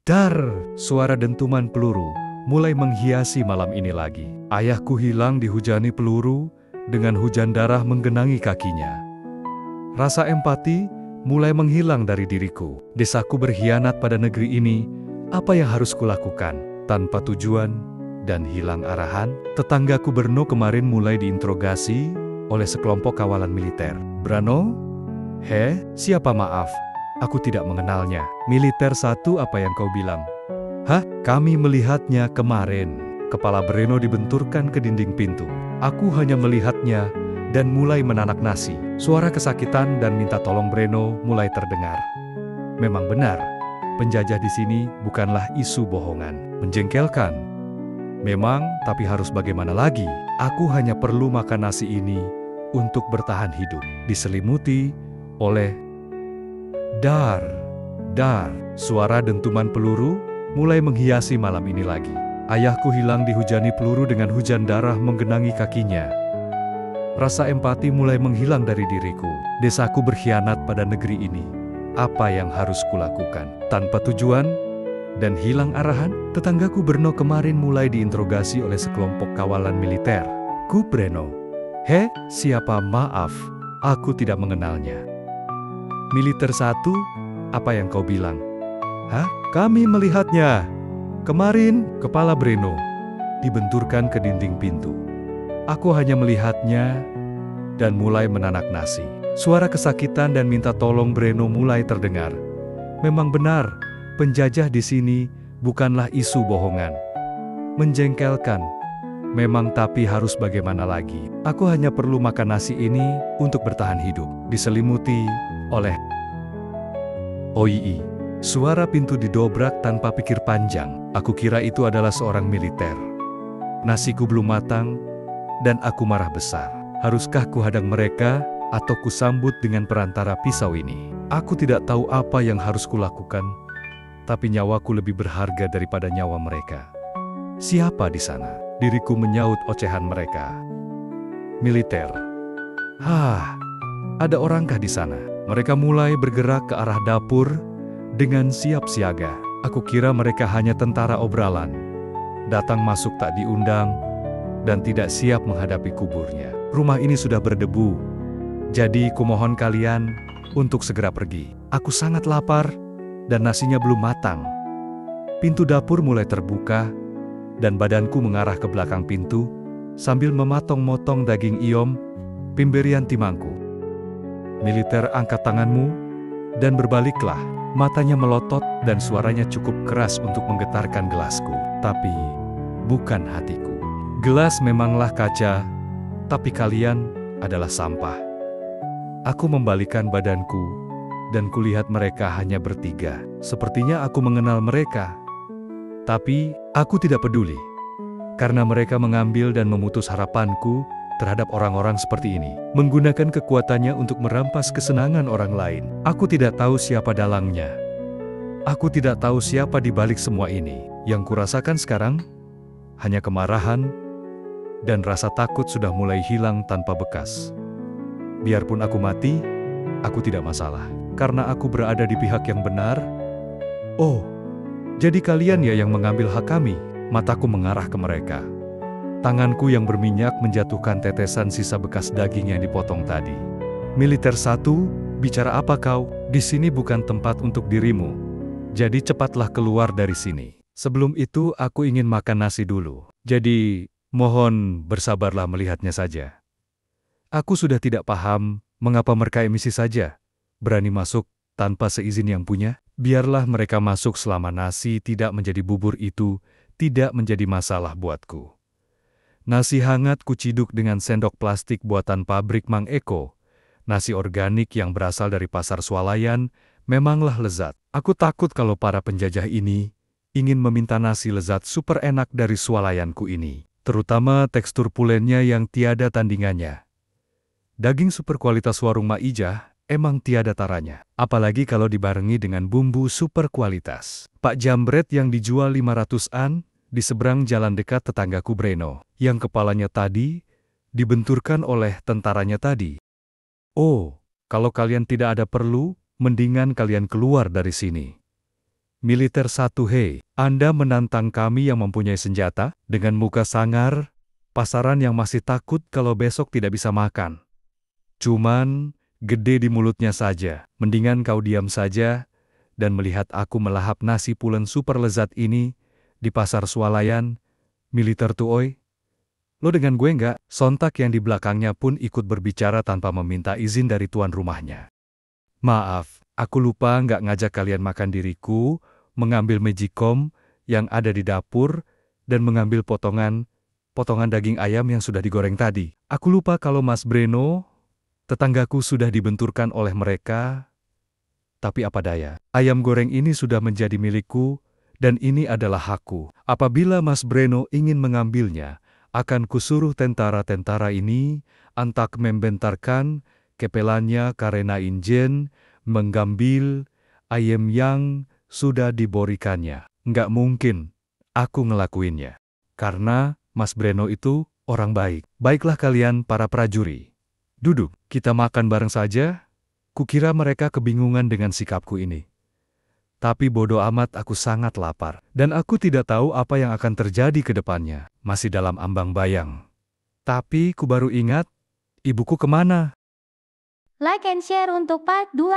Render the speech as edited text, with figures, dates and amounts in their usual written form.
Dar! Suara dentuman peluru mulai menghiasi malam ini lagi. Ayahku hilang dihujani peluru dengan hujan darah menggenangi kakinya. Rasa empati mulai menghilang dari diriku. Desaku berkhianat pada negeri ini. Apa yang harus kulakukan? Tanpa tujuan dan hilang arahan, tetanggaku Berno kemarin mulai diinterogasi oleh sekelompok kawalan militer. Brano? Siapa maaf? Aku tidak mengenalnya. Militer satu, apa yang kau bilang? Hah? Kami melihatnya kemarin. Kepala Breno dibenturkan ke dinding pintu. Aku hanya melihatnya dan mulai menanak nasi. Suara kesakitan dan minta tolong Breno mulai terdengar. Memang benar, penjajah di sini bukanlah isu bohongan. Menjengkelkan. Memang, tapi harus bagaimana lagi? Aku hanya perlu makan nasi ini untuk bertahan hidup. Diselimuti oleh dar. Suara dentuman peluru mulai menghiasi malam ini lagi. Ayahku hilang dihujani peluru dengan hujan darah menggenangi kakinya. Rasa empati mulai menghilang dari diriku. Desaku berkhianat pada negeri ini. Apa yang harus kulakukan? Tanpa tujuan dan hilang arahan, tetanggaku Berno kemarin mulai diinterogasi oleh sekelompok kawalan militer. Ku Breno. Siapa maaf? Aku tidak mengenalnya. Militer satu, apa yang kau bilang? Hah? Kami melihatnya. Kemarin, kepala Breno dibenturkan ke dinding pintu. Aku hanya melihatnya dan mulai menanak nasi. Suara kesakitan dan minta tolong Breno mulai terdengar. Memang benar, penjajah di sini bukanlah isu bohongan. Menjengkelkan. Memang, tapi harus bagaimana lagi? Aku hanya perlu makan nasi ini untuk bertahan hidup. Diselimuti oleh OII. Suara pintu didobrak tanpa pikir panjang. Aku kira itu adalah seorang militer. Nasiku belum matang dan aku marah besar. Haruskah kuhadang mereka atau kusambut dengan perantara pisau ini? Aku tidak tahu apa yang harus kulakukan, tapi nyawaku lebih berharga daripada nyawa mereka. Siapa di sana? Diriku menyaut ocehan mereka. Militer. Ada orangkah di sana? Mereka mulai bergerak ke arah dapur dengan siap siaga. Aku kira mereka hanya tentara obralan. Datang masuk tak diundang dan tidak siap menghadapi kuburnya. Rumah ini sudah berdebu. Jadi kumohon kalian untuk segera pergi. Aku sangat lapar dan nasinya belum matang. Pintu dapur mulai terbuka dan badanku mengarah ke belakang pintu sambil memotong-motong daging iom, pimberian timangku. Militer, angkat tanganmu dan berbaliklah. Matanya melotot dan suaranya cukup keras untuk menggetarkan gelasku. Tapi bukan hatiku. Gelas memanglah kaca, tapi kalian adalah sampah. Aku membalikan badanku dan kulihat mereka hanya bertiga. Sepertinya aku mengenal mereka. Tapi aku tidak peduli, karena mereka mengambil dan memutus harapanku terhadap orang-orang seperti ini. Menggunakan kekuatannya untuk merampas kesenangan orang lain. Aku tidak tahu siapa dalangnya. Aku tidak tahu siapa di balik semua ini. Yang kurasakan sekarang hanya kemarahan dan rasa takut sudah mulai hilang tanpa bekas. Biarpun aku mati, aku tidak masalah, karena aku berada di pihak yang benar. Oh, jadi kalian ya yang mengambil hak kami? Mataku mengarah ke mereka. Tanganku yang berminyak menjatuhkan tetesan sisa bekas daging yang dipotong tadi. Militer satu, bicara apa kau? Di sini bukan tempat untuk dirimu. Jadi cepatlah keluar dari sini. Sebelum itu aku ingin makan nasi dulu. Jadi, mohon bersabarlah melihatnya saja. Aku sudah tidak paham mengapa mereka emisi saja. Berani masuk tanpa seizin yang punya. Biarlah mereka masuk selama nasi tidak menjadi bubur itu tidak menjadi masalah buatku. Nasi hangat kuciduk dengan sendok plastik buatan pabrik Mang Eko. Nasi organik yang berasal dari pasar swalayan memanglah lezat. Aku takut kalau para penjajah ini ingin meminta nasi lezat super enak dari swalayanku ini. Terutama tekstur pulennya yang tiada tandingannya. Daging super kualitas warung Maijah emang tiada taranya. Apalagi kalau dibarengi dengan bumbu super kualitas. Pak Jambret yang dijual 500-an di seberang jalan dekat tetanggaku Breno. Yang kepalanya tadi dibenturkan oleh tentaranya tadi. Oh, kalau kalian tidak ada perlu, mendingan kalian keluar dari sini. Militer satu, hei, Anda menantang kami yang mempunyai senjata, dengan muka sangar, pasaran yang masih takut kalau besok tidak bisa makan. Cuman, gede di mulutnya saja. Mendingan kau diam saja, dan melihat aku melahap nasi pulen super lezat ini, di pasar swalayan, militer tuh oi. Lo dengan gue nggak? Sontak yang di belakangnya pun ikut berbicara tanpa meminta izin dari tuan rumahnya. Maaf, aku lupa nggak ngajak kalian makan diriku, mengambil mejikom yang ada di dapur, dan mengambil potongan daging ayam yang sudah digoreng tadi. Aku lupa kalau Mas Breno, tetanggaku sudah dibenturkan oleh mereka, tapi apa daya, ayam goreng ini sudah menjadi milikku, dan ini adalah hakku. Apabila Mas Breno ingin mengambilnya, akan kusuruh tentara-tentara ini, antak membentarkan kepelannya karena injen, mengambil ayam yang sudah diborikannya. Nggak mungkin aku ngelakuinnya. Karena Mas Breno itu orang baik. Baiklah kalian para prajuri. Duduk, kita makan bareng saja. Kukira mereka kebingungan dengan sikapku ini. Tapi bodoh amat, aku sangat lapar. Dan aku tidak tahu apa yang akan terjadi ke depannya. Masih dalam ambang bayang. Tapi ku baru ingat, ibuku kemana? Like and share untuk part 2.